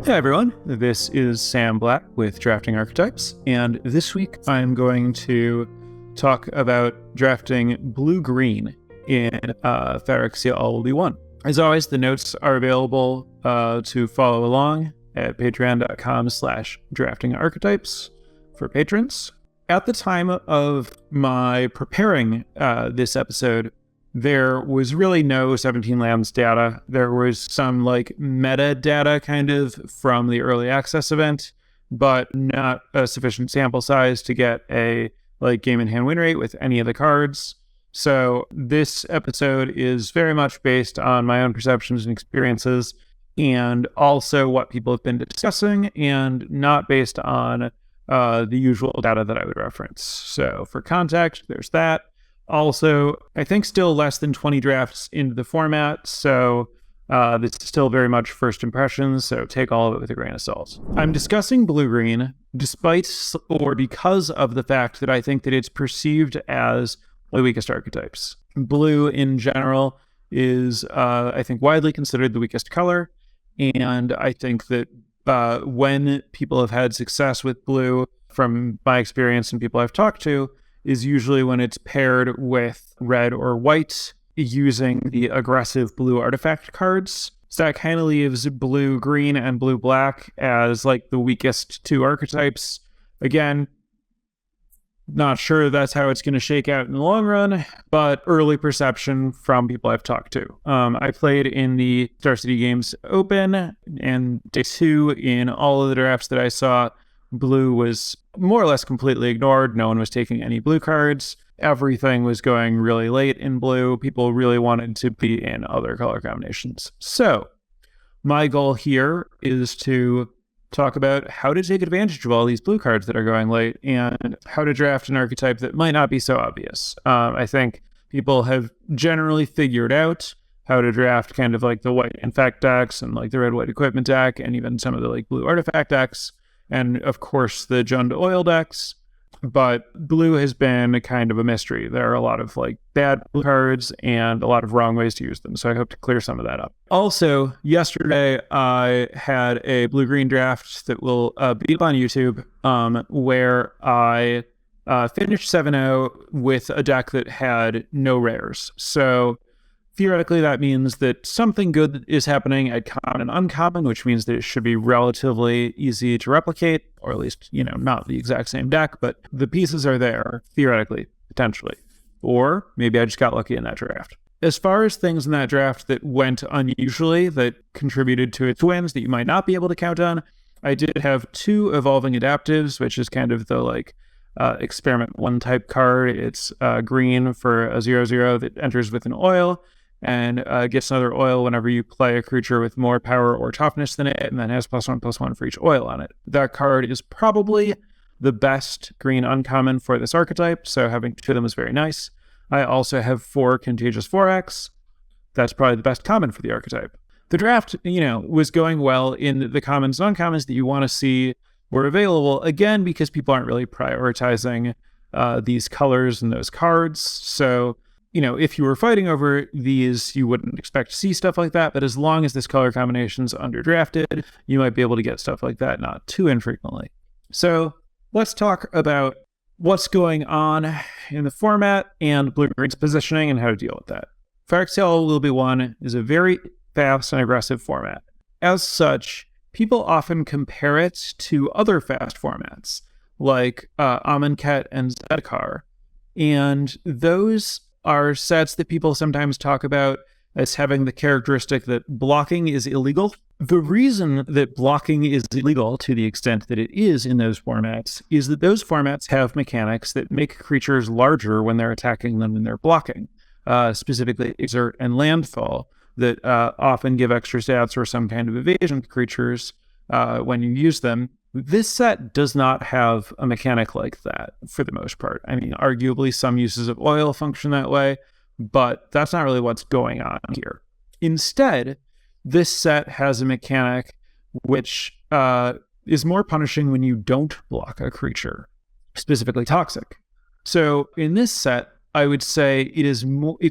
Hey everyone, this is Sam Black with Drafting Archetypes, and this week I'm going to talk about drafting blue-green in Phyrexia All Will Be One. As always, the notes are available to follow along at patreon.com/draftingarchetypes for patrons. At the time of my preparing this episode, there was really no 17 Lands data. There was some metadata kind of from the early access event, but not a sufficient sample size to get a game in hand win rate with any of the cards. So this episode is very much based on my own perceptions and experiences, and also what people have been discussing, and not based on the usual data that I would reference. So for context, there's that. Also, I think still less than 20 drafts into the format, so this is still very much first impressions, so take all of it with a grain of salt. I'm discussing blue-green despite or because of the fact that I think that it's perceived as the weakest archetypes. Blue in general is, I think, widely considered the weakest color, and I think that when people have had success with blue, from my experience and people I've talked to, is usually when it's paired with red or white using the aggressive blue artifact cards. So that kind of leaves blue-green and blue-black as the weakest two archetypes. Again, not sure that's how it's going to shake out in the long run, but early perception from people I've talked to. I played in the Star City Games Open, and day 2 in all of the drafts that I saw, blue was more or less completely ignored. No one was taking any blue cards. Everything was going really late in blue. People really wanted to be in other color combinations. So my goal here is to talk about how to take advantage of all these blue cards that are going late and how to draft an archetype that might not be so obvious. I think people have generally figured out how to draft kind of the white infect decks and the red-white equipment deck and even some of the blue artifact decks. And of course the Jund oil decks, but blue has been kind of a mystery. There are a lot of bad blue cards and a lot of wrong ways to use them, so I hope to clear some of that up. Also, yesterday I had a blue-green draft that will be up on YouTube, where I finished 7-0 with a deck that had no rares. So theoretically, that means that something good is happening at common and uncommon, which means that it should be relatively easy to replicate, or at least, not the exact same deck, but the pieces are there, theoretically, potentially. Or maybe I just got lucky in that draft. As far as things in that draft that went unusually, that contributed to its wins that you might not be able to count on, I did have 2 Evolving Adaptives, which is kind of the Experiment 1 type card. It's green for a 0/0 that enters with an oil, and gets another oil whenever you play a creature with more power or toughness than it, and then has +1/+1 for each oil on it. That card is probably the best green uncommon for this archetype, so having 2 of them is very nice. I also have 4 Contagious 4X. That's probably the best common for the archetype. The draft, was going well in the commons and uncommons that you want to see were available, again, because people aren't really prioritizing these colors and those cards. So if you were fighting over these, you wouldn't expect to see stuff like that, but as long as this color combination's underdrafted, you might be able to get stuff like that not too infrequently. So let's talk about what's going on in the format and blue-green's positioning and how to deal with that. Phyrexia All Will Be One is a very fast and aggressive format. As such, people often compare it to other fast formats like Amonkhet and Zendikar, and those are sets that people sometimes talk about as having the characteristic that blocking is illegal. The reason that blocking is illegal to the extent that it is in those formats is that those formats have mechanics that make creatures larger when they're attacking them and they're blocking, specifically Exert and Landfall, that often give extra stats or some kind of evasion to creatures when you use them. This set does not have a mechanic like that for the most part. I mean, arguably some uses of oil function that way, but that's not really what's going on here. Instead, this set has a mechanic which is more punishing when you don't block a creature, specifically toxic. So in this set, I would say it is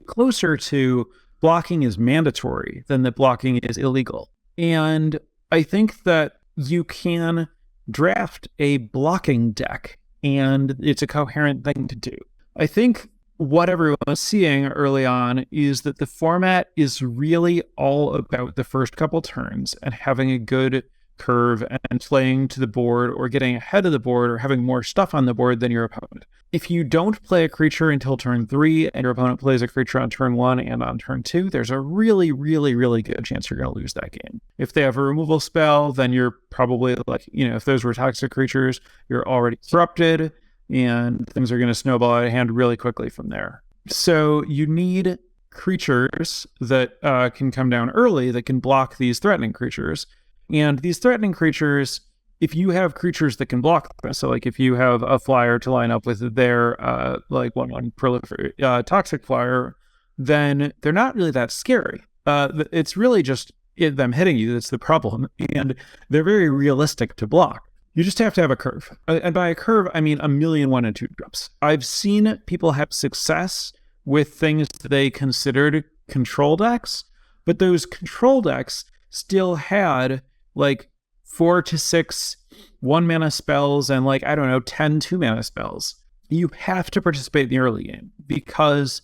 closer to blocking is mandatory than that blocking is illegal. And I think that you can draft a blocking deck, and it's a coherent thing to do. I think what everyone was seeing early on is that the format is really all about the first couple turns and having a good curve and playing to the board or getting ahead of the board or having more stuff on the board than your opponent. If you don't play a creature until turn 3 and your opponent plays a creature on turn 1 and on turn 2, there's a really, really, really good chance you're going to lose that game. If they have a removal spell, then you're probably like, if those were toxic creatures, you're already corrupted and things are going to snowball out of hand really quickly from there. So you need creatures that can come down early that can block these threatening creatures. And these threatening creatures, if you have creatures that can block them, so like if you have a flyer to line up with their like 1/1 toxic flyer, then they're not really that scary. It's really just them hitting you that's the problem, and they're very realistic to block. You just have to have a curve. And by a curve, I mean 1,000,000 1 and 2 drops. I've seen people have success with things that they considered control decks, but those control decks still had like 4 to 6 1-mana spells and 10 2-mana spells. You have to participate in the early game because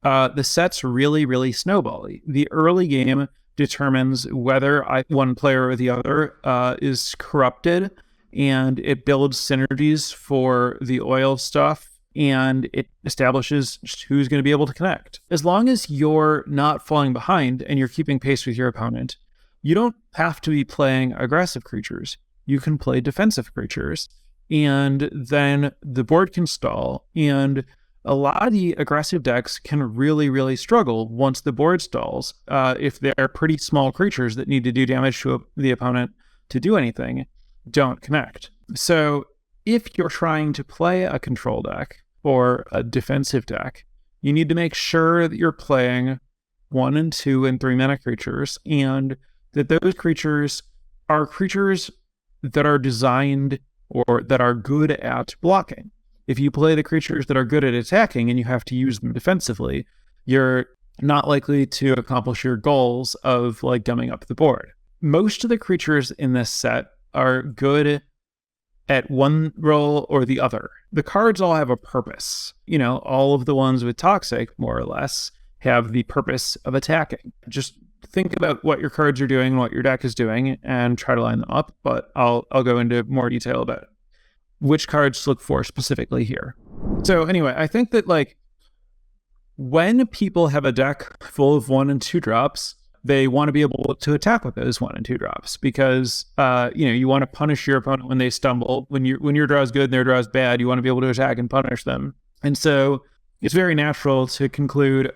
the set's really, really snowbally. The early game determines whether one player or the other is corrupted, and it builds synergies for the oil stuff, and it establishes just who's going to be able to connect. As long as you're not falling behind and you're keeping pace with your opponent, you don't have to be playing aggressive creatures. You can play defensive creatures, and then the board can stall, and a lot of the aggressive decks can really, really struggle once the board stalls. If they're pretty small creatures that need to do damage to the opponent to do anything, don't connect. So if you're trying to play a control deck or a defensive deck, you need to make sure that you're playing 1 and 2 and 3 mana creatures, and that those creatures are creatures that are designed or that are good at blocking. If you play the creatures that are good at attacking and you have to use them defensively, you're not likely to accomplish your goals of gumming up the board. Most of the creatures in this set are good at one role or the other. The cards all have a purpose. All of the ones with toxic, more or less, have the purpose of attacking. Just think about what your cards are doing, what your deck is doing, and try to line them up, but I'll go into more detail about which cards to look for specifically here. So anyway, I think that when people have a deck full of 1 and 2 drops, they want to be able to attack with those 1 and 2 drops because you want to punish your opponent when they stumble. When your draw is good and their draw is bad, you want to be able to attack and punish them. And so it's very natural to conclude,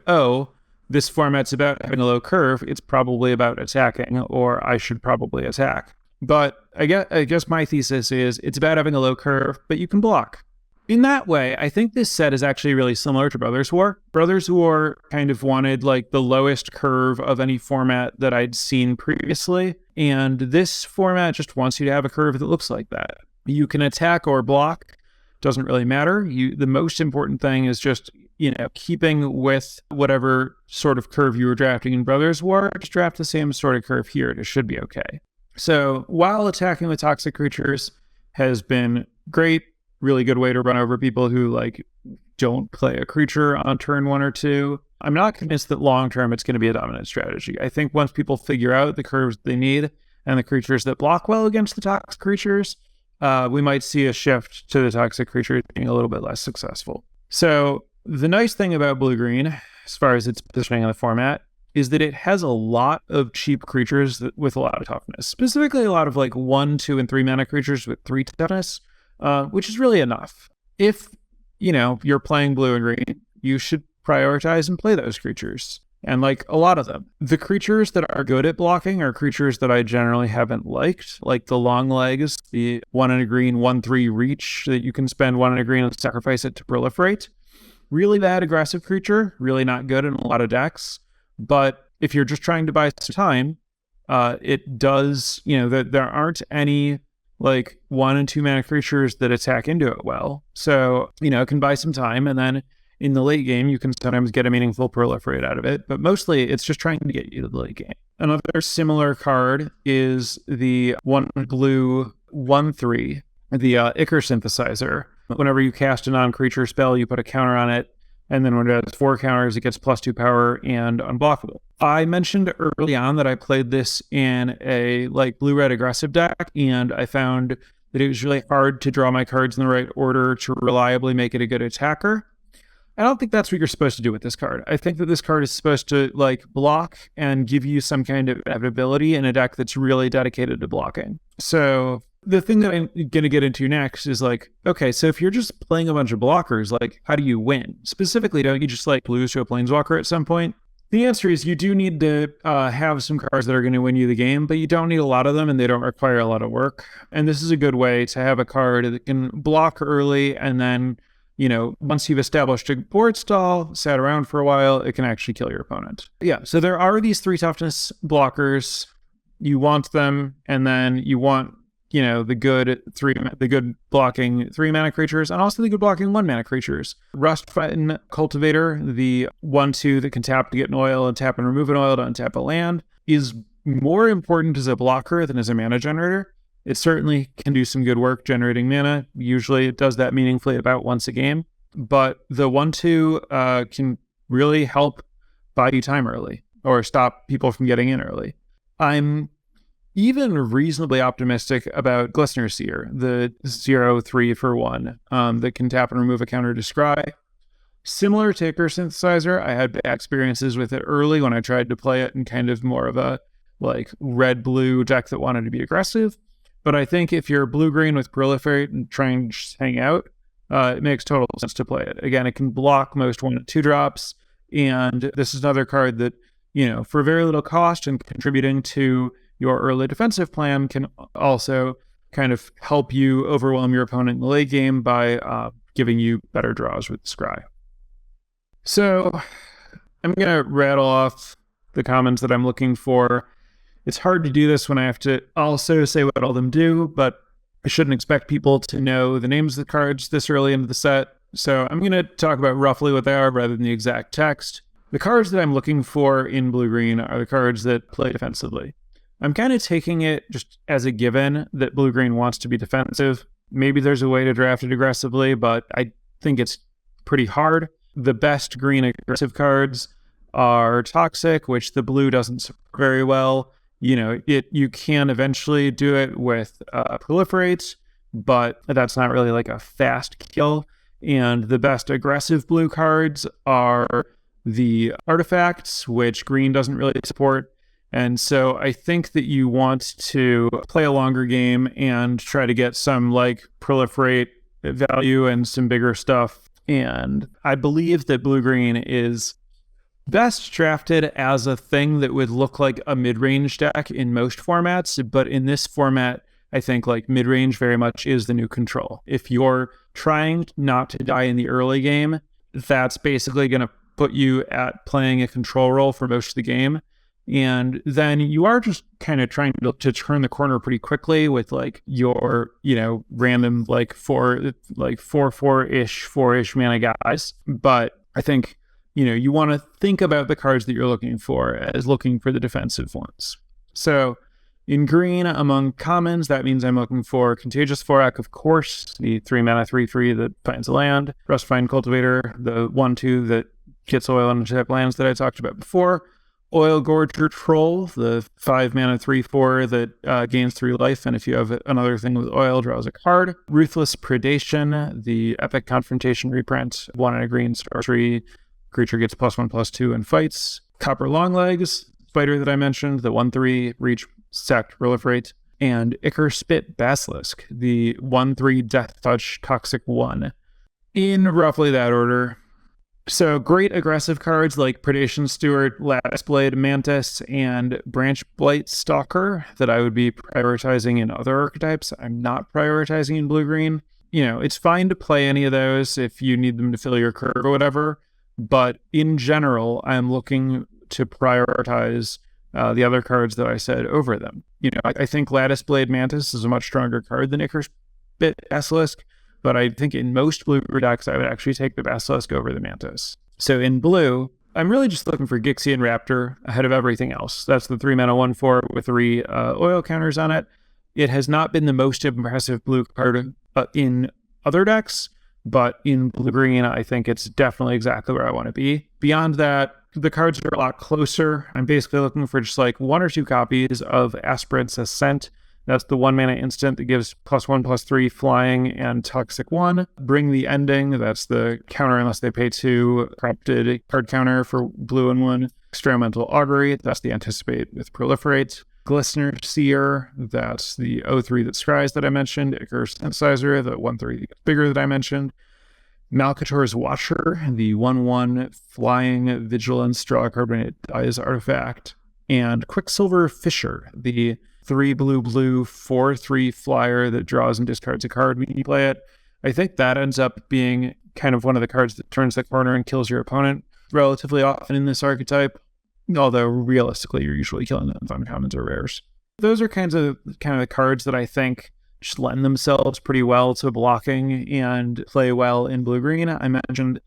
this format's about having a low curve, it's probably about attacking, or I should probably attack. But I guess my thesis is it's about having a low curve, but you can block. In that way, I think this set is actually really similar to Brothers War. Brothers War kind of wanted the lowest curve of any format that I'd seen previously, and this format just wants you to have a curve that looks like that. You can attack or block, doesn't really matter. The most important thing is just keeping with whatever sort of curve you were drafting in Brothers War, just draft the same sort of curve here. It should be okay. So while attacking with toxic creatures has been great, really good way to run over people who don't play a creature on turn 1 or 2, I'm not convinced that long-term it's going to be a dominant strategy. I think once people figure out the curves they need and the creatures that block well against the toxic creatures, we might see a shift to the toxic creatures being a little bit less successful. So the nice thing about blue-green, as far as its positioning in the format, is that it has a lot of cheap creatures with a lot of toughness. Specifically, a lot of 1, 2, and 3 mana creatures with 3 toughness, which is really enough. If, you're playing blue and green, you should prioritize and play those creatures. And a lot of them. The creatures that are good at blocking are creatures that I generally haven't liked, like the long legs, the 1 and a green, 1/3 reach that you can spend 1 and a green and sacrifice it to proliferate. Really bad aggressive creature, really not good in a lot of decks. But if you're just trying to buy some time, it does, there aren't any 1 and 2 mana creatures that attack into it well. So, it can buy some time, and then In the late game, you can sometimes get a meaningful proliferate out of it, but mostly it's just trying to get you to the late game. Another similar card is the 1 blue 1/3, the Ichor Synthesizer. Whenever you cast a non-creature spell, you put a counter on it, and then when it has 4 counters, it gets +2 power and unblockable. I mentioned early on that I played this in a blue-red aggressive deck, and I found that it was really hard to draw my cards in the right order to reliably make it a good attacker. I don't think that's what you're supposed to do with this card. I think that this card is supposed to block and give you some kind of inevitability in a deck that's really dedicated to blocking. So the thing that I'm going to get into next is okay, so if you're just playing a bunch of blockers, how do you win? Specifically, don't you just lose to a Planeswalker at some point? The answer is you do need to have some cards that are going to win you the game, but you don't need a lot of them and they don't require a lot of work. And this is a good way to have a card that can block early, and then once you've established a board stall, sat around for a while, it can actually kill your opponent. Yeah, so there are these 3 toughness blockers. You want them, and then you want, the good blocking 3 mana creatures, and also the good blocking 1 mana creatures. Rustfine Cultivator, the 1/2 that can tap to get an oil and tap and remove an oil to untap a land, is more important as a blocker than as a mana generator. It certainly can do some good work generating mana. Usually it does that meaningfully about once a game. But the 1/2 can really help buy you time early or stop people from getting in early. I'm even reasonably optimistic about Glistener Seer, the 0/3 for 1 that can tap and remove a counter to Scry. Similar to Ichor Synthesizer, I had bad experiences with it early when I tried to play it in kind of more of a red-blue deck that wanted to be aggressive. But I think if you're blue-green with Proliferate and trying to just hang out, it makes total sense to play it. Again, it can block most 1 and 2 drops, and this is another card that, for very little cost and contributing to your early defensive plan, can also kind of help you overwhelm your opponent in the late game by giving you better draws with Scry. So I'm going to rattle off the commons that I'm looking for. It's hard to do this when I have to also say what all of them do, but I shouldn't expect people to know the names of the cards this early into the set. So I'm going to talk about roughly what they are rather than the exact text. The cards that I'm looking for in blue-green are the cards that play defensively. I'm kind of taking it just as a given that blue-green wants to be defensive. Maybe there's a way to draft it aggressively, but I think it's pretty hard. The best green aggressive cards are Toxic, which the blue doesn't support very well. You can eventually do it with Proliferate, but that's not really a fast kill. And the best aggressive blue cards are the Artifacts, which green doesn't really support. And so I think that you want to play a longer game and try to get some Proliferate value and some bigger stuff. And I believe that blue-green is best drafted as a thing that would look like a mid-range deck in most formats, but in this format, I think mid-range very much is the new control. If you're trying not to die in the early game, that's basically going to put you at playing a control role for most of the game. And then you are just kind of trying to turn the corner pretty quickly with your, random 4/4-ish mana guys. But I think you want to think about the cards that you're looking for as looking for the defensive ones. So in green, among commons, that means I'm looking for Contagious Forak, of course, the 3 mana 3/3 that finds a land, Rustfine Cultivator, the 1/2 that gets oil and tap lands that I talked about before, Oil Gorger Troll, the 5 mana 3/4 that gains 3 life, and if you have another thing with oil, draws a card. Ruthless Predation, the Epic Confrontation reprint, 1 and a green sorcery. Creature gets +1/+2 and fights. Copper Longlegs, Spider that I mentioned, the 1/3 reach, sacked, proliferate. And Ichor Spit Basilisk, the 1/3 Death Touch Toxic 1. In roughly that order. So great aggressive cards like Predation Steward, Lattice Blade Mantis, and Branch Blight Stalker that I would be prioritizing in other archetypes. I'm not prioritizing in blue-green. It's fine to play any of those if you need them to fill your curve or whatever. But in general, I'm looking to prioritize the other cards that I said over them. I think Lattice Blade Mantis is a much stronger card than Ichor Spit Basilisk, but I think in most blue decks, I would actually take the Basilisk over the Mantis. So in blue, I'm really just looking for Gixian Raptor ahead of everything else. That's the 3-mana 1/4 with 3 oil counters on it. It has not been the most impressive blue card in other decks, but in blue-green, I think it's definitely exactly where I want to be. Beyond that, the cards are a lot closer. I'm basically looking for just like 1 or 2 copies of Aspirant's Ascent. That's the 1-mana instant that gives +1/+3 flying and Toxic 1. Bring the Ending. That's the counter unless they pay 2. Corrupted card counter for blue and 1. Experimental Augury. That's the Anticipate with Proliferate. Glistener Seer. That's the 0/3 that scries that I mentioned. Icarus Synthesizer. The 1/3 bigger that I mentioned. Malcator's Watcher, the 1/1 flying vigilance, draw a card when it dies artifact. And Quicksilver Fisher, the 3 blue 4/3 flyer that draws and discards a card when you play it. I think that ends up being kind of one of the cards that turns the corner and kills your opponent relatively often in this archetype, although realistically you're usually killing them with uncommons or rares. Those are kind of the cards that I think just lend themselves pretty well to blocking and play well in blue-green. I mentioned,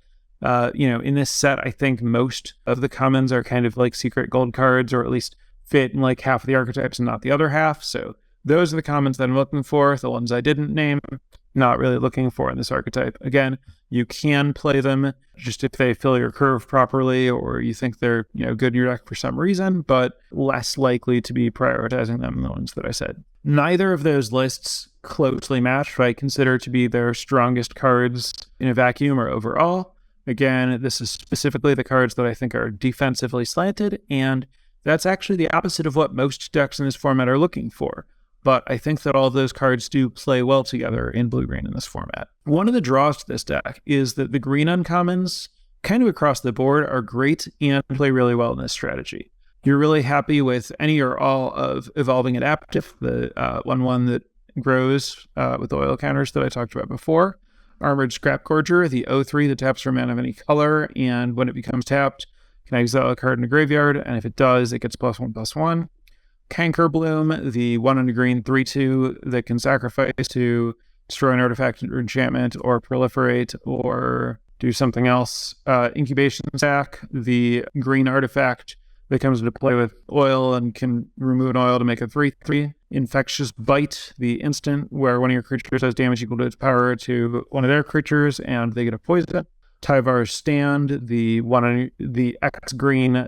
in this set, I think most of the commons are kind of like secret gold cards, or at least fit in like half of the archetypes and not the other half. So those are the commons that I'm looking for. The ones I didn't name, not really looking for in this archetype. Again, you can play them just if they fill your curve properly, or you think they're good in your deck for some reason, but less likely to be prioritizing them than the ones that I said. Neither of those lists closely match what I consider to be their strongest cards in a vacuum or overall. Again, this is specifically the cards that I think are defensively slanted, and that's actually the opposite of what most decks in this format are looking for. But I think that all of those cards do play well together in blue-green in this format. One of the draws to this deck is that the green uncommons, kind of across the board, are great and play really well in this strategy. You're really happy with any or all of Evolving Adaptive, the 1/1 that grows with oil counters that I talked about before. Armored Scrapgorger, the 0/3 that taps for a mana of any color, and when it becomes tapped, can exile a card in a graveyard, and if it does, it gets +1/+1. Cankerbloom, the 1 green 3/2 that can sacrifice to destroy an artifact or enchantment, or proliferate, or do something else. Incubation Sac, the green artifact that comes into play with oil and can remove an oil to make a 3/3. Infectious Bite, the instant where one of your creatures does damage equal to its power to one of their creatures, and they get a poison. Tyvar's Stand, the X green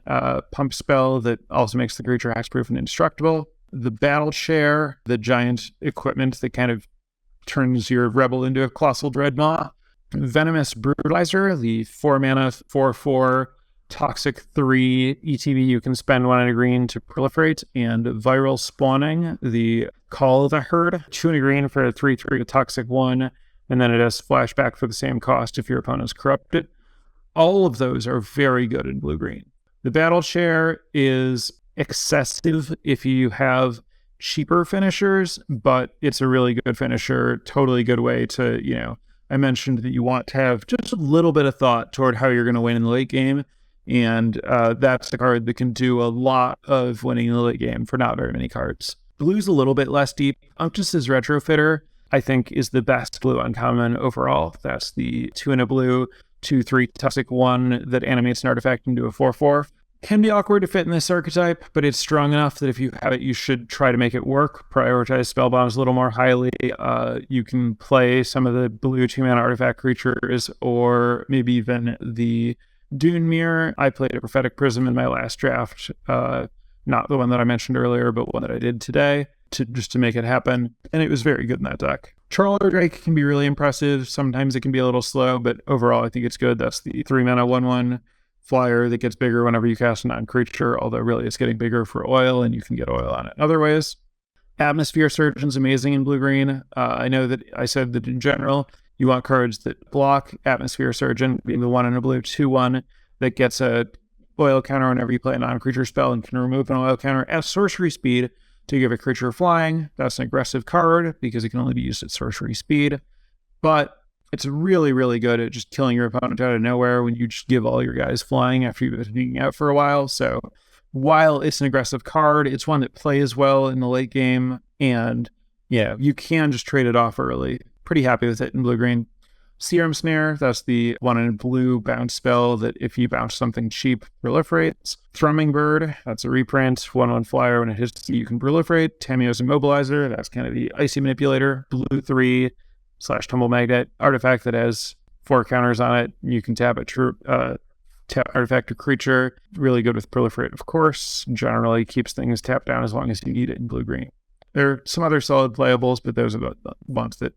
pump spell that also makes the creature hexproof and indestructible. The Battle Share, the giant equipment that kind of turns your rebel into a colossal dreadnought. Venomous Brutalizer, the 4-mana 4/4 toxic 3 ETB you can spend 1 green to proliferate. And Viral Spawning, the Call of the Herd, 2 green for a 3/3 toxic 1. And then it has flashback for the same cost if your opponent's corrupted. All of those are very good in blue-green. The Battle Share is excessive if you have cheaper finishers, but it's a really good finisher, totally good way to, I mentioned that you want to have just a little bit of thought toward how you're going to win in the late game, and that's the card that can do a lot of winning in the late game for not very many cards. Blue's a little bit less deep. Unctus's Retrofitter, I think, is the best blue uncommon overall. That's the 2 blue, 2/3 toxic 1 that animates an artifact into a 4/4. Can be awkward to fit in this archetype, but it's strong enough that if you have it, you should try to make it work. Prioritize spellbombs a little more highly. You can play some of the blue 2-mana artifact creatures, or maybe even the Dune Mirror. I played a Prophetic Prism in my last draft, not the one that I mentioned earlier, but one that I did today, just to make it happen, and it was very good in that deck. Trawler Drake can be really impressive. Sometimes it can be a little slow, but overall I think it's good. That's the 3-mana 1/1 flyer that gets bigger whenever you cast a non-creature, although really it's getting bigger for oil, and you can get oil on it in other ways. Atmosphere Surgeon's amazing in blue-green. I know that I said that in general, you want cards that block. Atmosphere Surgeon being the 1 blue 2/1 that gets a oil counter whenever you play a non-creature spell and can remove an oil counter at sorcery speed to give a creature flying. That's an aggressive card because it can only be used at sorcery speed, but it's really, really good at just killing your opponent out of nowhere when you just give all your guys flying after you've been hanging out for a while. So while it's an aggressive card, it's one that plays well in the late game, and you can just trade it off early. pretty happy with it in blue-green. Serum Snare, that's the one in blue bounce spell that if you bounce something cheap, proliferates. Thrumming Bird, that's a reprint, 1/1 flyer. When it hits you can proliferate. Tameo's Immobilizer, that's kind of the Icy Manipulator. Blue 3/Tumble Magnet, artifact that has 4 counters on it. You can tap it, tap artifact or creature. Really good with proliferate, of course. Generally keeps things tapped down as long as you need it in blue-green. There are some other solid playables, but those are the ones that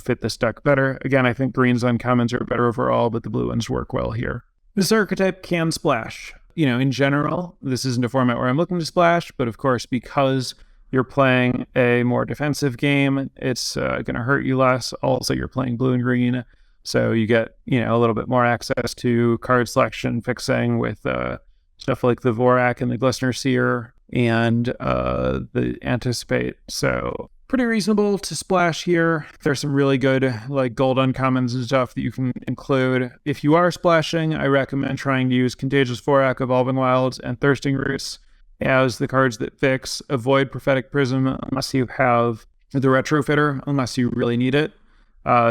fit this deck better. Again, I think green's uncommons are better overall, but the blue ones work well here. This archetype can splash. In general, this isn't a format where I'm looking to splash, but of course, because you're playing a more defensive game, it's going to hurt you less. Also, you're playing blue and green, so you get, a little bit more access to card selection, fixing with stuff like the Vorak and the Glistener Seer and the Anticipate. So pretty reasonable to splash here. There's some really good gold uncommons and stuff that you can include. If you are splashing, I recommend trying to use Contagious Vorak, Evolving Wilds, and Thirsting Roots as the cards that fix. Avoid Prophetic Prism unless you have the Retrofitter, unless you really need it.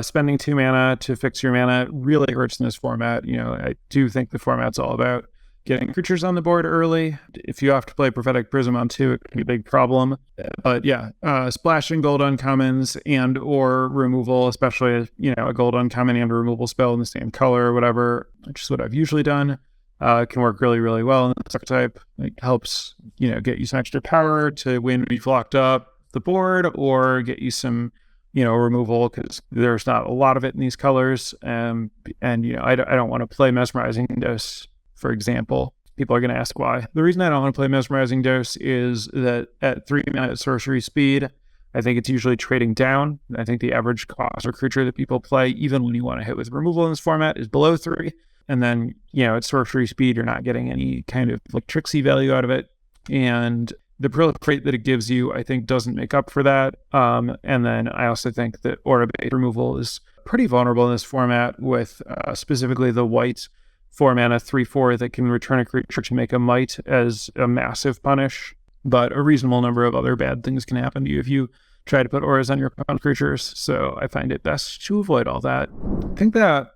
Spending 2 mana to fix your mana really hurts in this format. I do think the format's all about getting creatures on the board early. If you have to play Prophetic Prism on 2, it can be a big problem. But yeah, splashing gold uncommons and or removal, especially a gold uncommon and a removal spell in the same color or whatever, which is what I've usually done, can work really, really well in this archetype. It helps, get you some extra power to win when you've locked up the board, or get you some removal because there's not a lot of it in these colors. And I don't want to play Mesmerizing Dose, for example. People are going to ask why. The reason I don't want to play Mesmerizing Dose is that at 3 mana sorcery speed, I think it's usually trading down. I think the average cost or creature that people play, even when you want to hit with removal in this format, is below 3. And then, at sorcery speed, you're not getting any kind of tricksy value out of it. And the proliferate that it gives you, I think, doesn't make up for that. And then I also think that Aura-based removal is pretty vulnerable in this format with specifically the white 4 mana 3/4 that can return a creature to make a might as a massive punish. But a reasonable number of other bad things can happen to you if you try to put auras on your opponent's creatures. So I find it best to avoid all that. I think that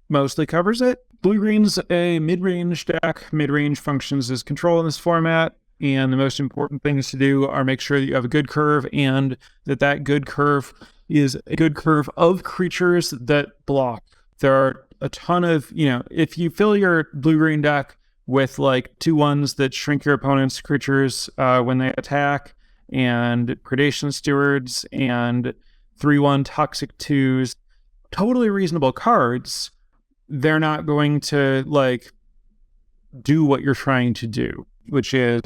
mostly covers it. Blue-green's a mid-range deck. Mid-range functions as control in this format. And the most important things to do are make sure that you have a good curve, and that good curve is a good curve of creatures that block. There are a ton of, if you fill your blue-green deck with 2/1s that shrink your opponent's creatures when they attack, and Predation Stewards, and 3/1 Toxic 2s, totally reasonable cards, they're not going to do what you're trying to do, which is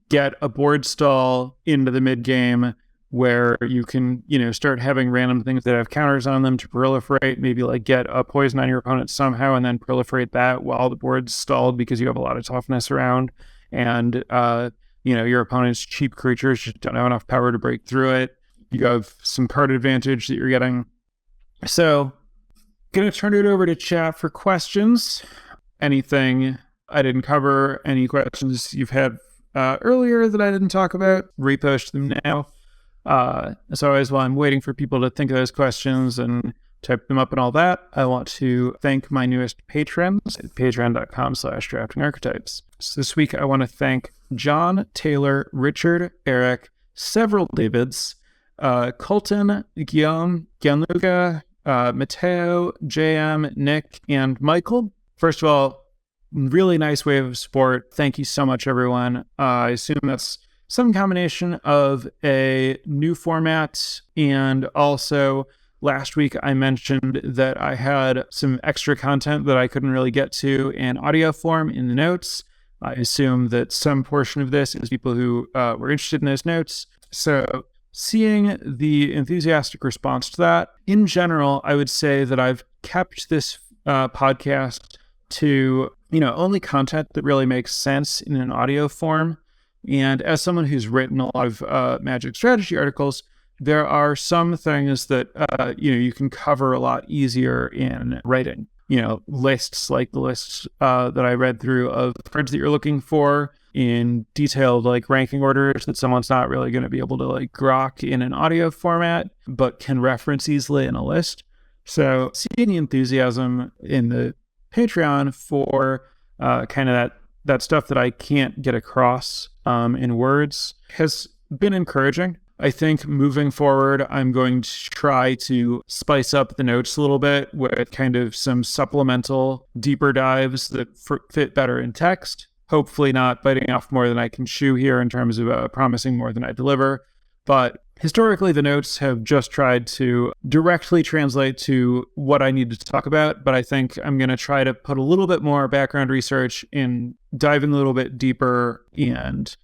get a board stall into the mid game where you can, start having random things that have counters on them to proliferate, maybe get a poison on your opponent somehow and then proliferate that while the board's stalled because you have a lot of toughness around. And, your opponent's cheap creatures just don't have enough power to break through it. You have some card advantage that you're getting. So, going to turn it over to chat for questions. Anything I didn't cover, any questions you've had earlier that I didn't talk about, repost them now. As always, while I'm waiting for people to think of those questions and type them up and all that, I want to thank my newest patrons at patreon.com/draftingarchetypes. So this week, I want to thank John, Taylor, Richard, Eric, several Davids, Colton, Guillaume, Gianluca, Matteo, JM, Nick, and Michael. First of all, really nice wave of support. Thank you so much, everyone. I assume that's some combination of a new format, and also last week I mentioned that I had some extra content that I couldn't really get to in audio form in the notes. I assume that some portion of this is people who were interested in those notes. So seeing the enthusiastic response to that, in general, I would say that I've kept this podcast to only content that really makes sense in an audio form. And as someone who's written a lot of Magic strategy articles, there are some things that you can cover a lot easier in writing. lists like the lists that I read through of cards that you're looking for in detailed like ranking orders that someone's not really going to be able to like grok in an audio format, but can reference easily in a list. So seeing the enthusiasm in the Patreon for kind of that stuff that I can't get across in words has been encouraging. I think moving forward, I'm going to try to spice up the notes a little bit with kind of some supplemental deeper dives that fit better in text. Hopefully not biting off more than I can chew here in terms of promising more than I deliver. But historically, the notes have just tried to directly translate to what I need to talk about. But I think I'm going to try to put a little bit more background research in diving a little bit deeper and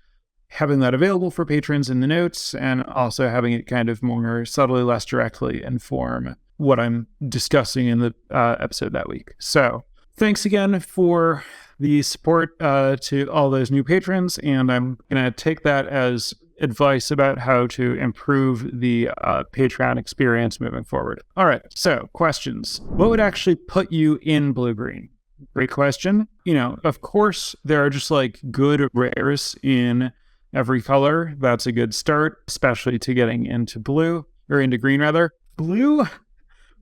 having that available for patrons in the notes, and also having it kind of more subtly, less directly inform what I'm discussing in the episode that week. So thanks again for the support to all those new patrons, and I'm going to take that as advice about how to improve the Patreon experience moving forward. All right, so questions. What would actually put you in blue-green? Great question. Of course, there are just like good rares in every color. That's a good start, especially to getting into blue, or into green rather. Blue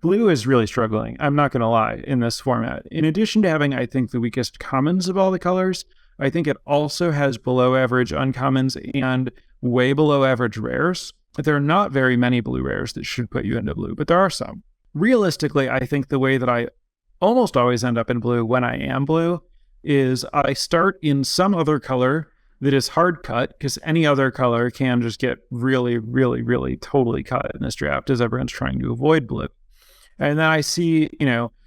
is really struggling, I'm not going to lie, in this format. In addition to having, I think, the weakest commons of all the colors, I think it also has below average uncommons and way below average rares. There are not very many blue rares that should put you into blue, but there are some. Realistically, I think the way that I almost always end up in blue when I am blue is I start in some other color that is hard cut, because any other color can just get really, really, really totally cut in this draft as everyone's trying to avoid blue. And then I see,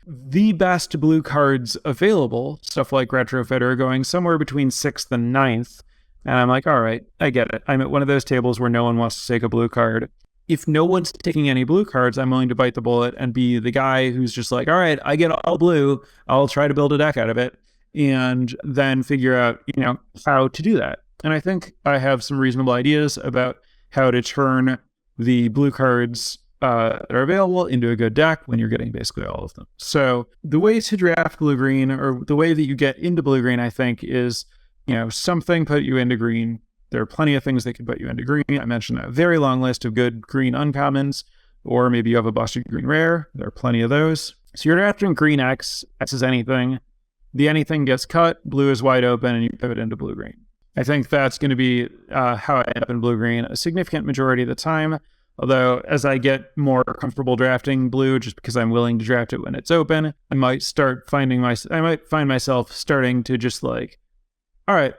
the best blue cards available, stuff like Retrofitter, going somewhere between 6th and 9th. And I'm like, all right, I get it. I'm at one of those tables where no one wants to take a blue card. If no one's taking any blue cards, I'm willing to bite the bullet and be the guy who's just like, all right, I get all blue. I'll try to build a deck out of it, and then figure out, how to do that. And I think I have some reasonable ideas about how to turn the blue cards that are available into a good deck when you're getting basically all of them. So the way to draft blue-green, or the way that you get into blue-green, I think, is, something put you into green. There are plenty of things that can put you into green. I mentioned a very long list of good green uncommons, or maybe you have a busted green rare. There are plenty of those. So you're drafting green X. X is anything. The anything gets cut, blue is wide open, and you pivot into blue-green. I think that's going to be how I end up in blue-green a significant majority of the time. Although, as I get more comfortable drafting blue, just because I'm willing to draft it when it's open, I might find myself starting to just like, all right,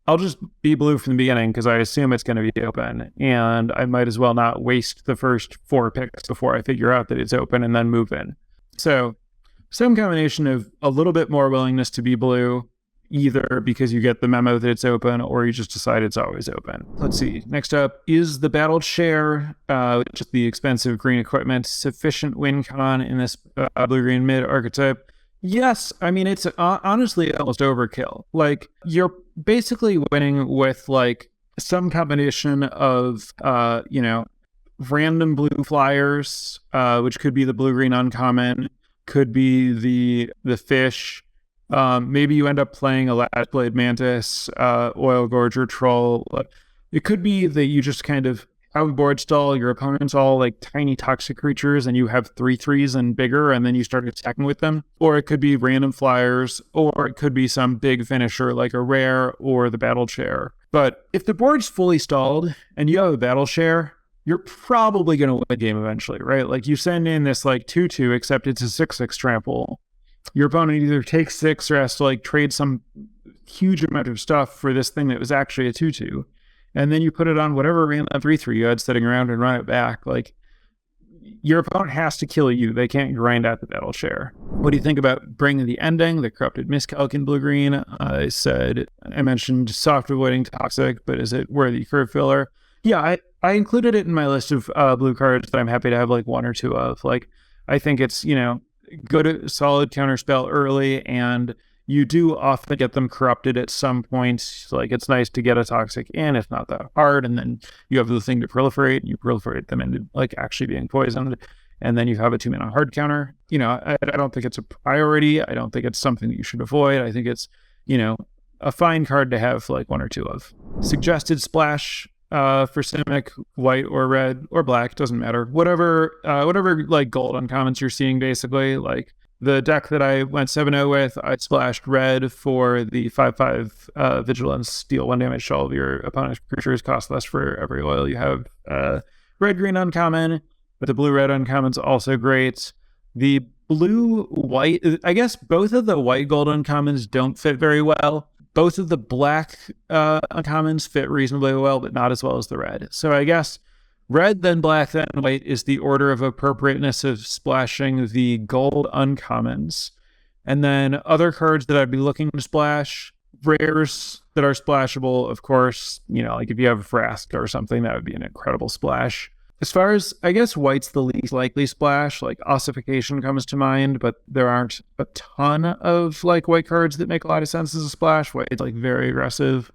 I'll just be blue from the beginning because I assume it's going to be open, and I might as well not waste the first 4 picks before I figure out that it's open and then move in. So some combination of a little bit more willingness to be blue, either because you get the memo that it's open or you just decide it's always open. Let's see. Next up, is the battle chair, which is the expensive green equipment, sufficient win con in this blue-green mid archetype? Yes. I mean, it's honestly almost overkill. Like, you're basically winning with like some combination of, random blue flyers, which could be the blue-green uncommon, could be the fish. Maybe you end up playing a Last Blade Mantis, Oil Gorger Troll. It could be that you just kind of outboard stall your opponents all like tiny toxic creatures, and you have 3/3s and bigger, and then you start attacking with them. Or it could be random flyers, or it could be some big finisher like a rare or the battle chair. But if the board's fully stalled and you have a battle chair, you're probably going to win the game eventually, right? Like, you send in this like 2/2, except it's a 6/6 trample. Your opponent either takes 6 or has to like trade some huge amount of stuff for this thing that was actually a 2/2. And then you put it on whatever random 3/3 you had sitting around and run it back. Like, your opponent has to kill you. They can't grind out the battle share. What do you think about bringing the ending, the corrupted miscalc in blue-green? I mentioned soft avoiding toxic, but is it worthy curve filler? Yeah, I included it in my list of blue cards that I'm happy to have like 1 or 2 of. Like, I think it's, good solid counterspell early, and you do often get them corrupted at some point. Like, it's nice to get a toxic in, it's not that hard, and then you have the thing to proliferate, and you proliferate them into like actually being poisoned. and then you have a 2-mana hard counter. I don't think it's a priority. I don't think it's something that you should avoid. I think it's, a fine card to have like 1 or 2 of. Suggested splash for Simic, white or red or black, doesn't matter. Whatever like gold uncommons you're seeing, basically. Like the deck that I went 7-0 with, I splashed red for the 5/5 Vigilance, deal 1 damage to all of your opponent's creatures, cost less for every oil you have. Red-green uncommon, but the blue-red uncommon's also great. The blue-white, I guess both of the white-gold uncommons don't fit very well. Both of the black uncommons fit reasonably well, but not as well as the red. So I guess red, then black, then white is the order of appropriateness of splashing the gold uncommons. And then other cards that I'd be looking to splash, rares that are splashable, of course, like if you have a Frask or something, that would be an incredible splash. As far as, I guess, white's the least likely splash, like Ossification comes to mind, but there aren't a ton of like white cards that make a lot of sense as a splash. White's like very aggressive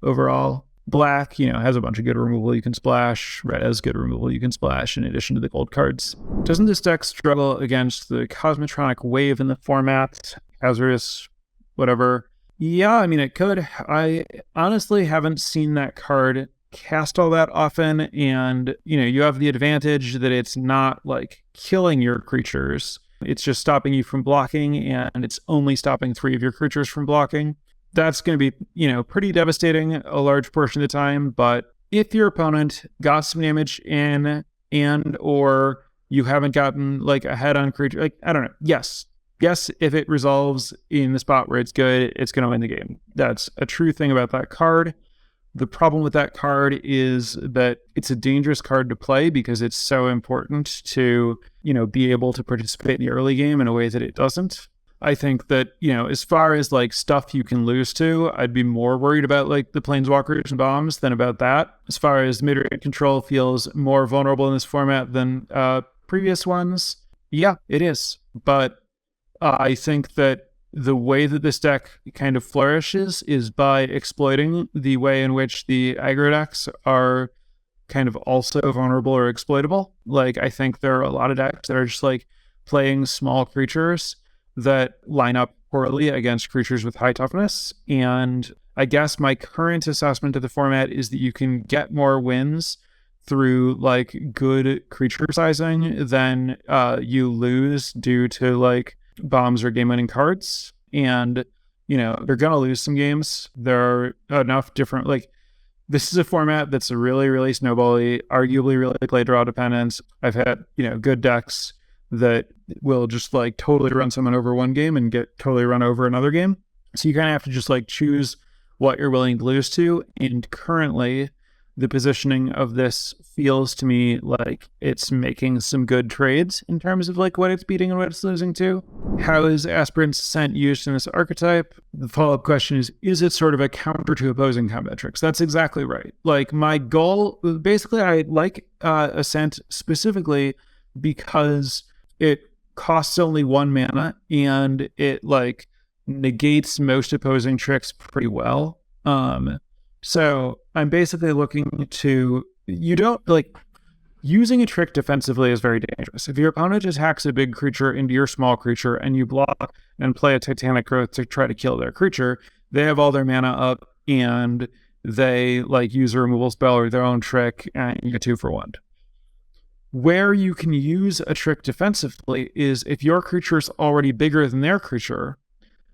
overall. Black, has a bunch of good removal you can splash. Red has good removal you can splash in addition to the gold cards. Doesn't this deck struggle against the Cosmotronic Wave in the format? Hazardous, whatever. Yeah, it could. I honestly haven't seen that card cast all that often, and you have the advantage that it's not like killing your creatures. It's just stopping you from blocking, and it's only stopping 3 of your creatures from blocking. That's going to be, pretty devastating a large portion of the time. But if your opponent got some damage in, and or you haven't gotten like a head on creature, like, I don't know. Yes, if it resolves in the spot where it's good, it's going to win the game. That's a true thing about that card. The problem with that card is that it's a dangerous card to play because it's so important to, be able to participate in the early game in a way that it doesn't. I think that, as far as like stuff you can lose to, I'd be more worried about like the Planeswalkers and bombs than about that. As far as mid-range control feels more vulnerable in this format than previous ones, yeah, it is. But I think that the way that this deck kind of flourishes is by exploiting the way in which the aggro decks are kind of also vulnerable or exploitable. Like, I think there are a lot of decks that are just like playing small creatures that line up poorly against creatures with high toughness. And I guess my current assessment of the format is that you can get more wins through like good creature sizing than you lose due to like bombs or game-winning cards. And, they're going to lose some games. There are enough different, like, this is a format that's really, really snowbally, arguably really play draw dependent. I've had, good decks that will just like totally run someone over one game and get totally run over another game. So you kind of have to just like choose what you're willing to lose to. And currently, the positioning of this feels to me like it's making some good trades in terms of like what it's beating and what it's losing to. How is Aspirant's Ascent used in this archetype? The follow-up question is it sort of a counter to opposing combat tricks? That's exactly right. Like my goal, basically I like Ascent specifically because it costs only 1 mana and it like negates most opposing tricks pretty well. So I'm basically looking to, you don't like, using a trick defensively is very dangerous. If your opponent attacks a big creature into your small creature and you block and play a Titanic Growth to try to kill their creature, they have all their mana up and they like use a removal spell or their own trick and you get 2 for 1. Where you can use a trick defensively is if your creature is already bigger than their creature,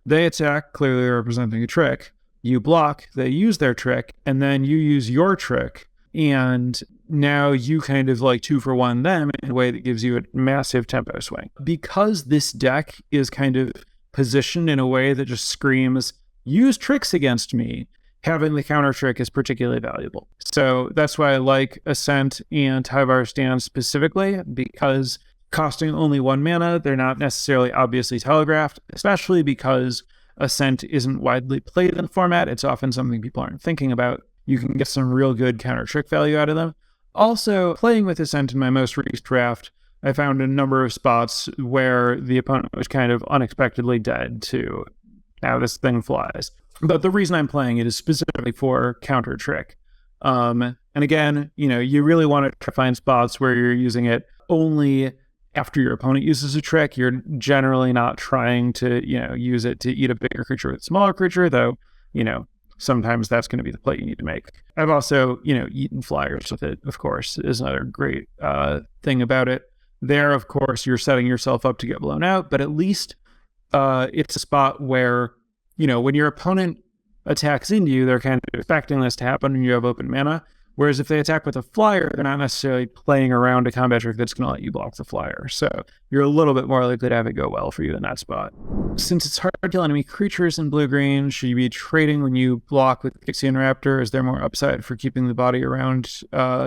they attack, clearly representing a trick. You block, they use their trick, and then you use your trick, and now you kind of like 2 for 1 them in a way that gives you a massive tempo swing. Because this deck is kind of positioned in a way that just screams, use tricks against me, having the counter trick is particularly valuable. So that's why I like Ascent and Tyvar Stand specifically, because costing only 1 mana, they're not necessarily obviously telegraphed, especially because Ascent isn't widely played in the format. It's often something people aren't thinking about. You can get some real good counter trick value out of them. Also, playing with Ascent in my most recent draft, I found a number of spots where the opponent was kind of unexpectedly dead to how this thing flies. But the reason I'm playing it is specifically for counter trick. And again, you really want to find spots where you're using it only after your opponent uses a trick, you're generally not trying to, use it to eat a bigger creature with a smaller creature, though, sometimes that's going to be the play you need to make. I've also, eaten flyers with it, of course, is another great thing about it. There, of course, you're setting yourself up to get blown out, but at least it's a spot where, when your opponent attacks into you, they're kind of expecting this to happen and you have open mana. Whereas if they attack with a flyer, they're not necessarily playing around a combat trick that's going to let you block the flyer. So you're a little bit more likely to have it go well for you in that spot. Since it's hard to kill enemy creatures in blue-green, should you be trading when you block with Gixian Raptor? Is there more upside for keeping the body around,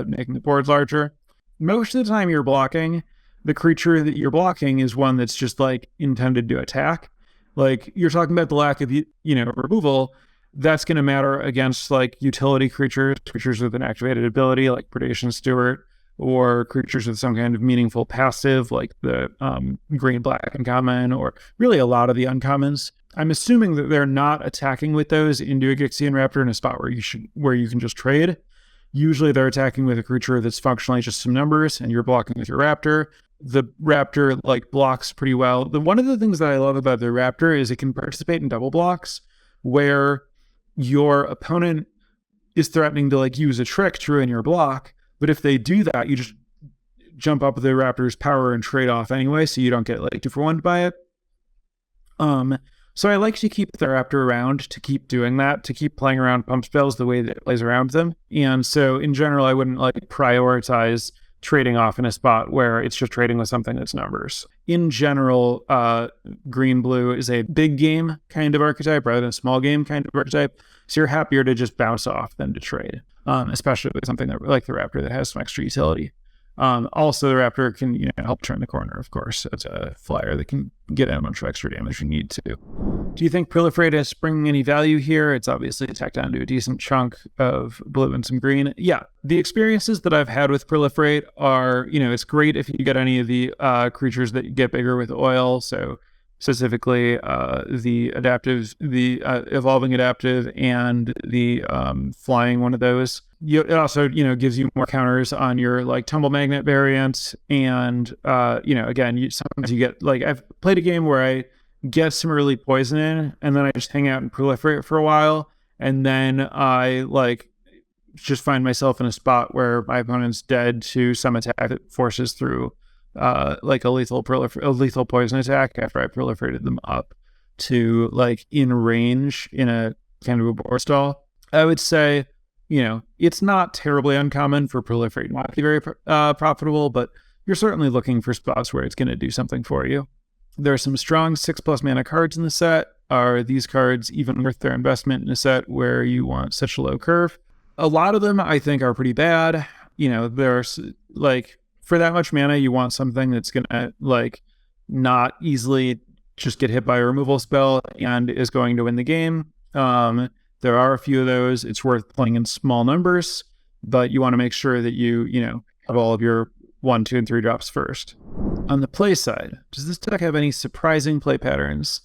making the board larger? Most of the time you're blocking, the creature that you're blocking is one that's just like intended to attack. Like you're talking about the lack of, removal. That's going to matter against like utility creatures with an activated ability like Predation Steward, or creatures with some kind of meaningful passive like the green-black uncommon, or really a lot of the uncommons. I'm assuming that they're not attacking with those into a Gixian Raptor in a spot where you can just trade. Usually they're attacking with a creature that's functionally just some numbers, and you're blocking with your Raptor. The Raptor like blocks pretty well. One of the things that I love about the Raptor is it can participate in double blocks, where your opponent is threatening to like use a trick to ruin your block, but if they do that, you just jump up the Raptor's power and trade off anyway, so you don't get like 2-for-1 by it. So I like to keep the Raptor around, to keep doing that, to keep playing around pump spells the way that it plays around them. And so in general, I wouldn't like prioritize trading off in a spot where it's just trading with something that's numbers. In general, green-blue is a big game kind of archetype rather than a small game kind of archetype. So you're happier to just bounce off than to trade, especially with something that like the Raptor that has some extra utility. Also, the Raptor can help turn the corner, of course. It's a flyer that can get in a bunch of extra damage if you need to. Do you think Proliferate is bringing any value here? It's obviously tacked down to a decent chunk of blue and some green. Yeah, the experiences that I've had with Proliferate are, it's great if you get any of the creatures that get bigger with oil. So specifically the evolving adaptive and the flying one of those. It also, gives you more counters on your like tumble magnet variant. And, again, sometimes you get like, I've played a game where I get some early poison in and then I just hang out and proliferate for a while. And then I like just find myself in a spot where my opponent's dead to some attack that forces through like a lethal poison attack after I proliferated them up to like in range in a kind of a board stall. I would say, it's not terribly uncommon for proliferate not to be very profitable, but you're certainly looking for spots where it's going to do something for you. There are some strong 6+ mana cards in the set. Are these cards even worth their investment in a set where you want such a low curve? A lot of them I think are pretty bad. There's like, for that much mana, you want something that's going to like not easily just get hit by a removal spell and is going to win the game. There are a few of those. It's worth playing in small numbers, but you want to make sure that you have all of your 1, 2, and 3 drops first. On the play side, does this deck have any surprising play patterns?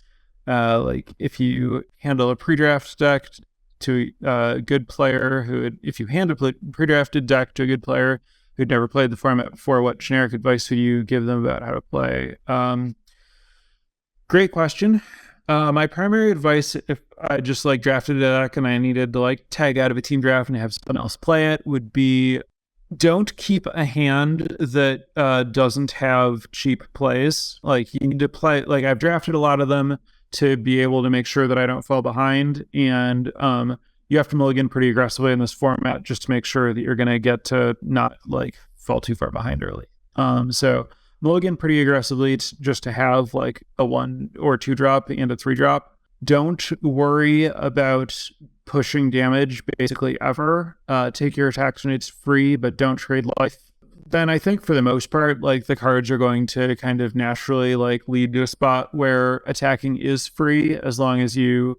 Like if you handle a pre-draft deck to a good player if you hand a pre-drafted deck to a good player who'd never played the format before, what generic advice would you give them about how to play? Great question. My primary advice, if I just like drafted a deck and I needed to like tag out of a team draft and have someone else play it, would be don't keep a hand that doesn't have cheap plays. Like you need to play, like I've drafted a lot of them to be able to make sure that I don't fall behind. And you have to mulligan pretty aggressively in this format just to make sure that you're going to get to not like fall too far behind early. So mulligan pretty aggressively just to have like a 1 or 2 drop and a 3 drop. Don't worry about pushing damage basically ever. Take your attacks when it's free, but don't trade life. Then I think for the most part, like the cards are going to kind of naturally like lead to a spot where attacking is free as long as you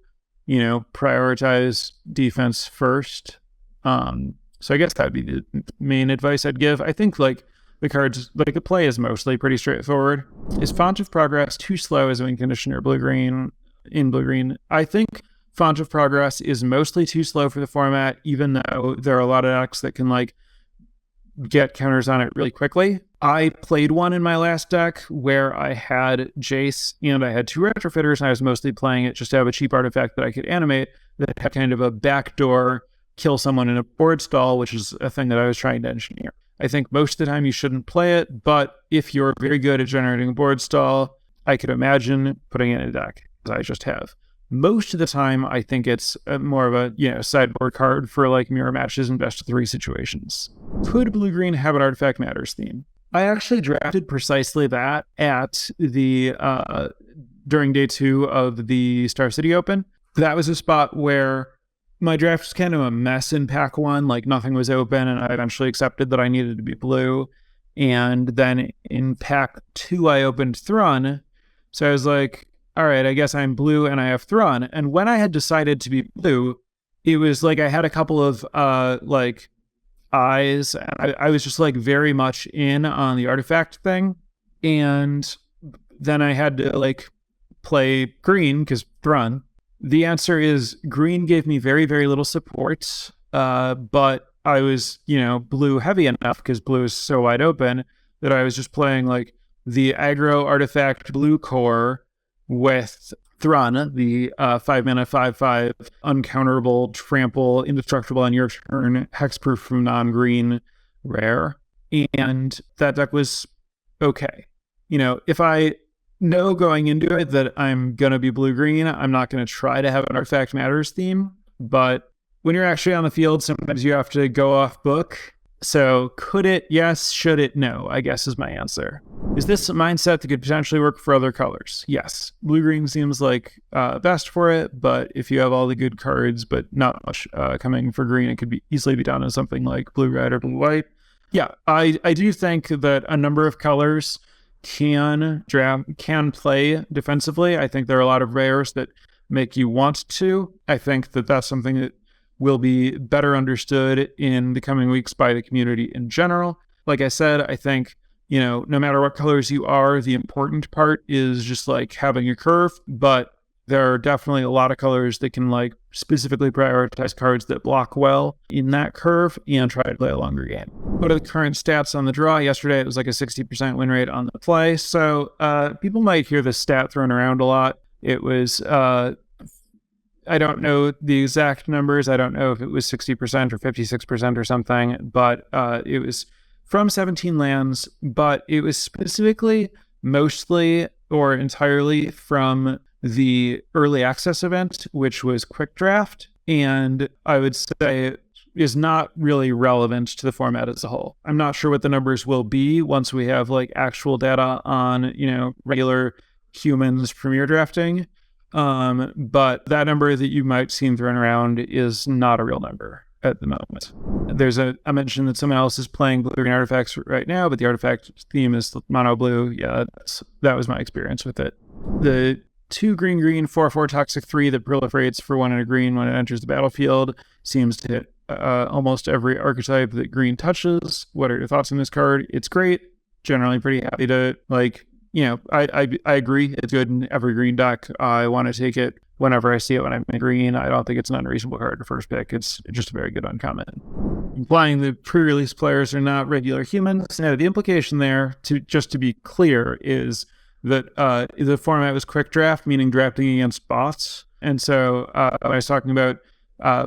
prioritize defense first. So I guess that'd be the main advice I'd give. I think like the cards, like the play is mostly pretty straightforward. Is Font of Progress too slow as a win conditioner blue-green? In blue-green, I think Font of Progress is mostly too slow for the format, even though there are a lot of decks that can like get counters on it really quickly. I played one in my last deck where I had Jace and I had 2 retrofitters, and I was mostly playing it just to have a cheap artifact that I could animate that had kind of a backdoor kill someone in a board stall, which is a thing that I was trying to engineer. I think most of the time you shouldn't play it, but if you're very good at generating a board stall, I could imagine putting it in a deck, as I just have. Most of the time, I think it's more of a sideboard card for like mirror matches and best of 3 situations. Could blue-green have an artifact matters theme? I actually drafted precisely that at the during day 2 of the Star City Open. That was a spot where my draft was kind of a mess in pack 1, like nothing was open, and I eventually accepted that I needed to be blue. And then in pack 2, I opened Thrun. So I was like, all right, I guess I'm blue and I have Thrun. And when I had decided to be blue, it was like I had a couple of eyes. I was just like very much in on the artifact thing. And then I had to like play green because Thrun. The answer is green gave me very, very little support. But I was, blue heavy enough because blue is so wide open that I was just playing like the aggro artifact blue core with Thrun, the 5-mana 5/5 uncounterable, trample, indestructible on your turn, hexproof from non-green rare. And that deck was okay. If I know going into it that I'm going to be blue-green, I'm not going to try to have an Artifact Matters theme. But when you're actually on the field, sometimes you have to go off book. So could it? Yes. Should it? No, I guess is my answer. Is this a mindset that could potentially work for other colors? Yes. Blue-green seems like best for it, but if you have all the good cards, but not much coming for green, it could easily be done as something like blue-red or blue-white. Yeah, I do think that a number of colors can play defensively. I think there are a lot of rares that make you want to. I think that that's something that will be better understood in the coming weeks by the community in general. Like I said, I think, no matter what colors you are, the important part is just like having a curve, but there are definitely a lot of colors that can like specifically prioritize cards that block well in that curve and try to play a longer game. What are the current stats on the draw? Yesterday, it was like a 60% win rate on the play. So people might hear this stat thrown around a lot. It was, I don't know the exact numbers. I don't know if it was 60% or 56% or something, but it was from 17 lands, but it was specifically mostly or entirely from the early access event, which was Quick Draft, and I would say is not really relevant to the format as a whole. I'm not sure what the numbers will be once we have like actual data on, regular humans premier drafting. But that number that you might see thrown around is not a real number at the moment. There's a mention that someone else is playing blue-green artifacts right now, but the artifact theme is mono blue. Yeah, that was my experience with it. The 2 green 4/4 toxic 3 that proliferates for 1 and a green when it enters the battlefield seems to hit almost every archetype that green touches. What are your thoughts on this card? It's great. Generally pretty happy to I agree. It's good in every green deck. I want to take it whenever I see it when I'm in green. I don't think it's an unreasonable card to first pick. It's just a very good uncommon. Implying the pre-release players are not regular humans. Now, the implication there, to be clear, is that the format was Quick Draft, meaning drafting against bots. And so when I was talking about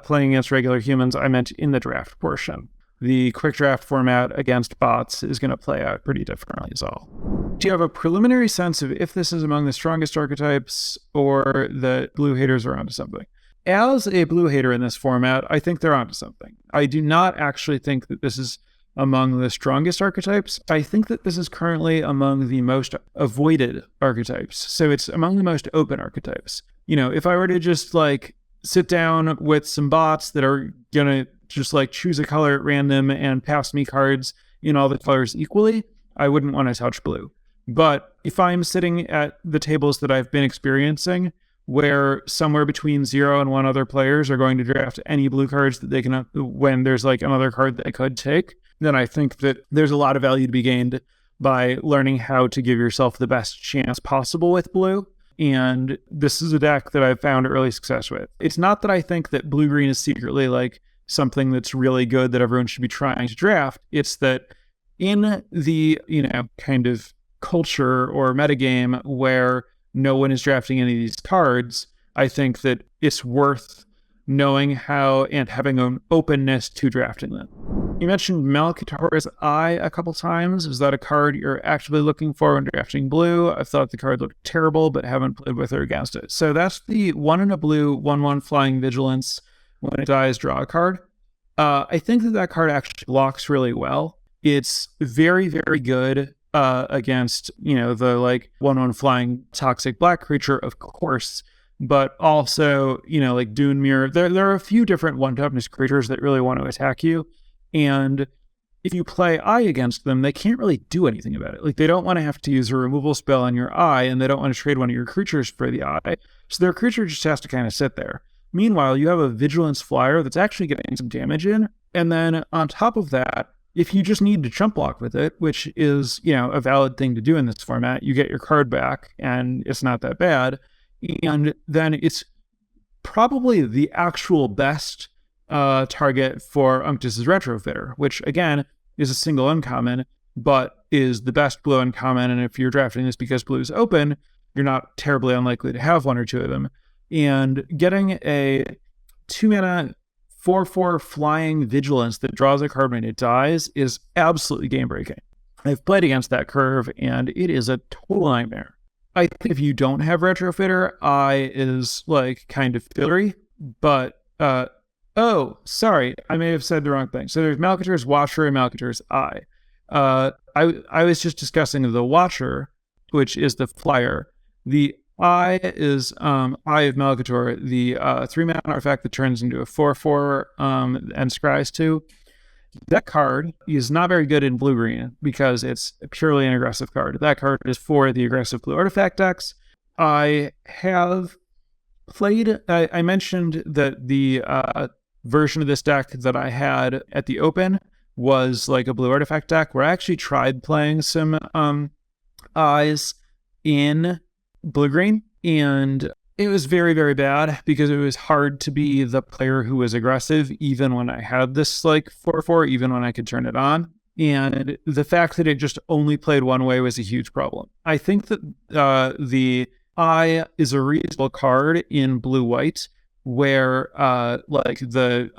playing against regular humans, I meant in the draft portion. The Quick Draft format against bots is going to play out pretty differently is all. Do you have a preliminary sense of if this is among the strongest archetypes or that blue haters are onto something? As a blue hater in this format, I think they're onto something. I do not actually think that this is among the strongest archetypes. I think that this is currently among the most avoided archetypes. So it's among the most open archetypes. If I were to just like sit down with some bots that are going to just like choose a color at random and pass me cards in all the colors equally, I wouldn't want to touch blue. But if I'm sitting at the tables that I've been experiencing, where somewhere between 0 and 1 other players are going to draft any blue cards that they can, when there's like another card that they could take, then I think that there's a lot of value to be gained by learning how to give yourself the best chance possible with blue. And this is a deck that I've found early success with. It's not that I think that blue-green is secretly like something that's really good that everyone should be trying to draft. It's that in the, kind of culture or metagame where no one is drafting any of these cards, I think that it's worth knowing how and having an openness to drafting them. You mentioned Malcator's Eye a couple times. Is that a card you're actively looking for when drafting blue? I thought the card looked terrible, but haven't played with or against it. So that's the 1 in a blue, 1/1 flying vigilance. When it dies, draw a card. I think that card actually blocks really well. It's very, very good against, the 1/1 flying toxic black creature, of course, but also, Dune Mirror. There are a few different 1-toughness creatures that really want to attack you. And if you play Eye against them, they can't really do anything about it. They don't want to have to use a removal spell on your Eye, and they don't want to trade one of your creatures for the Eye. So their creature just has to kind of sit there. Meanwhile, you have a Vigilance Flyer that's actually getting some damage in. And then on top of that, if you just need to chump block with it, which is, a valid thing to do in this format, you get your card back and it's not that bad. And then it's probably the actual best target for Unctus's Retrofitter, which again is a single uncommon, but is the best blue uncommon. And if you're drafting this because blue is open, you're not terribly unlikely to have one or two of them. And getting a 2-mana 4/4 flying vigilance that draws a card when it dies is absolutely game breaking. I've played against that curve and it is a total nightmare. I think if you don't have Retrofitter, Eye is kind of fillery, but oh, sorry, I may have said the wrong thing. So there's Malcator's Watcher and Malcator's Eye. I was just discussing the Watcher, which is the flyer. The Eye is Eye of Malcator, the 3-mana artifact that turns into a 4/4 and scries 2. That card is not very good in blue-green because it's purely an aggressive card. That card is for the aggressive blue artifact decks. I have played, I mentioned that the version of this deck that I had at the Open was a blue artifact deck where I actually tried playing some Eyes in blue-green, and it was very, very bad because it was hard to be the player who was aggressive even when I had this 4/4, even when I could turn it on. And the fact that it just only played one way was a huge problem. I think that the Eye is a reasonable card in blue-white where the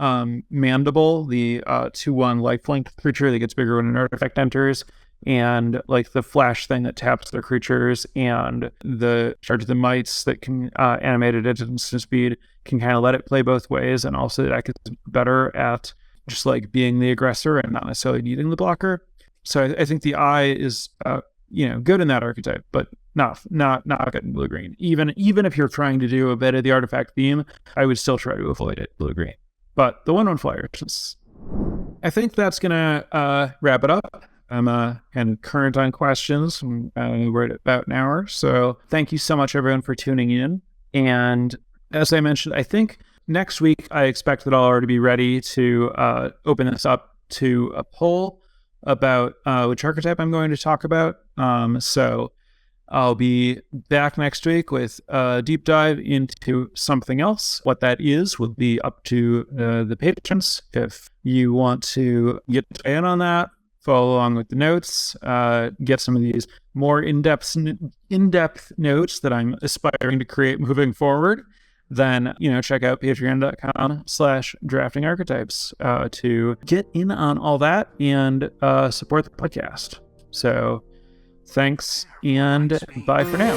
Mandible, the 2/1 lifelink creature that gets bigger when an artifact enters, and the flash thing that taps their creatures, and the Charge of the Mites that can animate it at instant speed can kind of let it play both ways, and also the deck is better at just being the aggressor and not necessarily needing the blocker. So I think the Eye is good in that archetype, but not good in blue-green. Even if you're trying to do a bit of the artifact theme, I would still try to avoid it blue-green. But the 1/1 flyers, I think that's gonna wrap it up. I'm kind of current on questions. We're at about an hour. So thank you so much, everyone, for tuning in. And as I mentioned, I think next week, I expect that I'll already be ready to open this up to a poll about which archetype I'm going to talk about. So I'll be back next week with a deep dive into something else. What that is will be up to the patrons. If you want to get in on that, follow along with the notes, get some of these more in-depth notes that I'm aspiring to create moving forward, then, check out patreon.com/draftingarchetypes to get in on all that and support the podcast. So thanks and bye for now.